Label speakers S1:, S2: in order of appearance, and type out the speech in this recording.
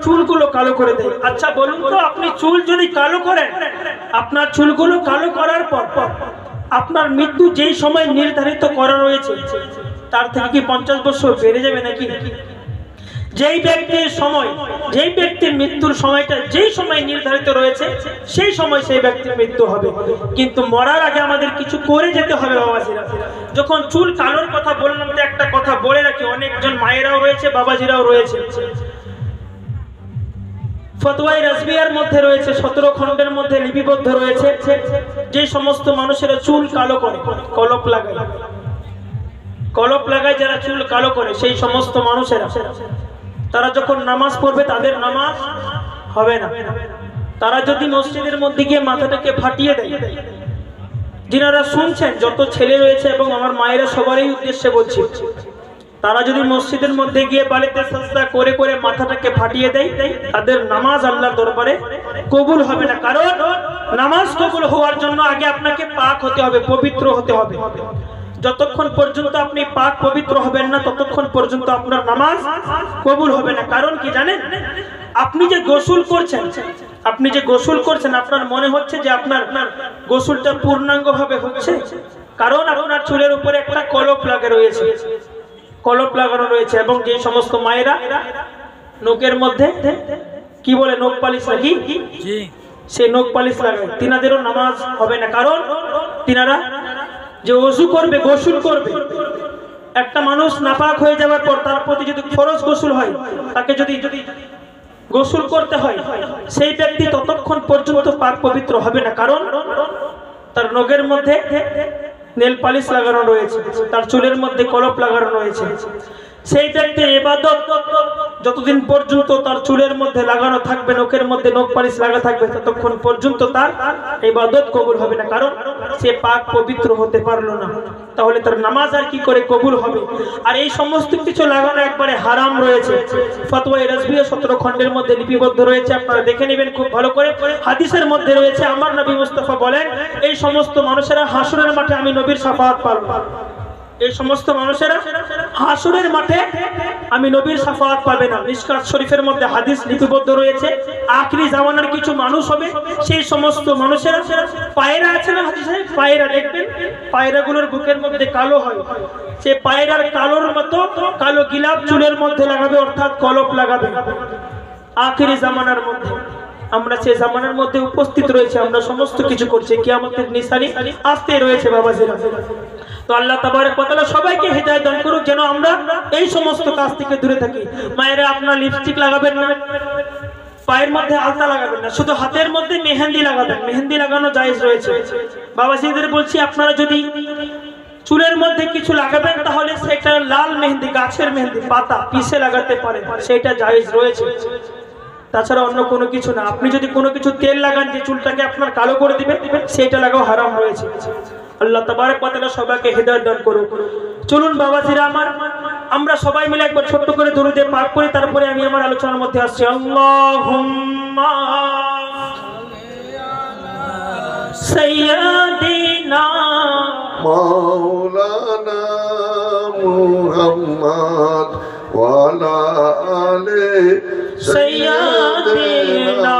S1: চুলগুলো কালো করে দেয়। আচ্ছা বলুন তো, আপনি চুল যদি কালো করেন, আপনার চুলগুলো কালো করার পর আপনার মৃত্যু যেই সময় নির্ধারিত করা রয়েছে তার থেকে কি 50 বছর বেড়ে যাবে নাকি? যেই ব্যক্তির মৃত্যুর সময়টা যেই সময় নির্ধারিত রয়েছে সেই সময় সেই ব্যক্তির মৃত্যু হবে। কিন্তু মরার আগে আমাদের কিছু করে যেতে হবে বাবাজিরা। যখন চুল কালোর কথা বললাম, তো একটা কথা বলে রাখি, অনেকজন মায়েরাও রয়েছে, বাবাজিরাও রয়েছে। ফতোয়ায়ে রাজবিয়ার মধ্যে রয়েছে, 17 খণ্ডের মধ্যে লিপিবদ্ধ রয়েছে, যে সমস্ত মানুষেরা চুল কালো করে, কলপ লাগায় যারা চুল কালো করে, সেই সমস্ত মানুষেরা তারা যখন নামাজ পড়বে তাদের নামাজ হবে না। তারা যদি মসজিদের মধ্যে গিয়ে মাথাটাকে ফাটিয়ে দেয়, যিনারা শুনছেন, যত ছেলে রয়েছে এবং আমার মায়েরা সবারই উদ্দেশ্যে বলছি, তারা যদি মসজিদের মধ্যে গিয়ে বালিতে সাজদা করে করে মাথাটাকে ফাটিয়ে দেয়, তাদের নামাজ আল্লাহর দরবারে কবুল হবে না। কারণ নামাজ কবুল হওয়ার জন্য আগে আপনাকে পাক হতে হবে, পবিত্র হতে হবে। যতক্ষণ পর্যন্ত আপনি পাক পবিত্র হবেন না, ততক্ষণ পর্যন্ত আপনার নামাজ কবুল হবে না। কারণ কি জানেন, আপনি যে গোসল করছেন, আপনার মনে হচ্ছে যে আপনার গোসলটা পূর্ণাঙ্গ ভাবে হচ্ছে, কারণ আপনার চুলের উপরে একটা কলপ লাগানো রয়েছে। এবং যে সমস্ত মায়েরা নখের মধ্যে কি বলে, নখ পালিশ নাকি, সে নখ পালিশ লাগায়, তিনাদেরও নামাজ হবে না। কারণ তিনারা যে ওযু করবে, গোসল করবে, একটা মানুষ নাপাক হয়ে যাওয়ার পর তার প্রতি যদি ফরজ গোসল হয়, তাকে যদি গোসল করতে হয়, সেই ব্যক্তি ততক্ষণ পর্যন্ত পাক পবিত্র হবে না। কারণ তার নখের মধ্যে নেল পালিশ লাগানো রয়েছে, তার চুলের মধ্যে কলপ লাগানো রয়েছে। সেই ব্যক্তির ইবাদত যতদিন পর্যন্ত তার চুলের মধ্যে লাগানো থাকবে, নখের মধ্যে নখ পালিশ লাগা থাকবে, ততক্ষণ পর্যন্ত তার ইবাদত কবুল হবে না। কারণ সে পাক পবিত্র হতে পারলো না, তাহলে তার নামাজ আর কি করে কবুল হবে? আর এই সমস্ত কিছু লাগানো একবারে হারাম রয়েছে। ফতোয়ায়ে রাজবিয়া 17 খণ্ডের মধ্যে লিপিবদ্ধ রয়েছে, আপনারা দেখে নেবেন খুব ভালো করে। হাদিসের মধ্যে রয়েছে, আমার নবী মুস্তাফা বলেন, এই সমস্ত মানুষেরা হাসরের মাঠে আমি নবীর শাফাআত পাবো। এই সমস্ত মানুষেরা হাসরের মাঠে আমি নবীর শাফাআত পাবে না। মিশকাত শরীফের মধ্যে হাদিস লিপিবদ্ধ রয়েছে, আখিরি জামানার কিছু মানুষ হবে, সেই সমস্ত মানুষেরা, পায়রা আছে না হাজি সাহেব, পায়রা দেখবেন, পায়রাগুলোর বুকের মধ্যে কালো হয়, সে পায়রার কালোর মতো কালো গিলাপ চুলের মধ্যে লাগাবে, অর্থাৎ কলপ লাগাবে। আখিরি জামানার মধ্যে আমরা সেই জামানার মধ্যে উপস্থিত রয়েছে, আমরা সমস্ত কিছু করছি, কিয়ামতের নিশানি আসতে রয়েছে বাবাজিরা। তো আল্লাহ তাবারক ওয়া তাআলা সবাইকে হিদায়াত দান করুক, যেন আমরা এই সমস্ত কাজ থেকে দূরে থাকি। মায়েরা, আপনার লিপস্টিক লাগাবেন না, পায়ের মধ্যে আলতা লাগাবেন না, শুধু হাতের মধ্যে মেহেন্দি লাগাবেন। মেহেন্দি লাগানো জায়েজ রয়েছে। বাবাজিদের বলছি, আপনারা যদি চুলের মধ্যে কিছু লাগাবেন, তাহলে সেটা লাল মেহেন্দি, গাছের মেহেন্দি, পাতা পিষে লাগাতে পারেন, সেটা জায়েজ রয়েছে। তাছাড়া অন্য কোনো কিছু না। আপনি যদি কোনো কিছু তেল লাগান যে চুলটাকে আপনার কালো করে দিবে, সেটা লাগাও হারাম রয়েছে। আল্লাহ তাবারক ওয়া তাআলা সবাইকে হিদায়াত দান করুক। চলুন বাবাজিরা আমার, আমরা সবাই মিলে একবার ছোট্ট করে দরুদে পাক করি, তারপরে আমি আমার আলোচনার মধ্যে আসছি। আল্লাহুম্মা সাইয়্যিদিনা মাওলানা মুহাম্মদ ওয়া আলা আলি সাইয়্যিদিনা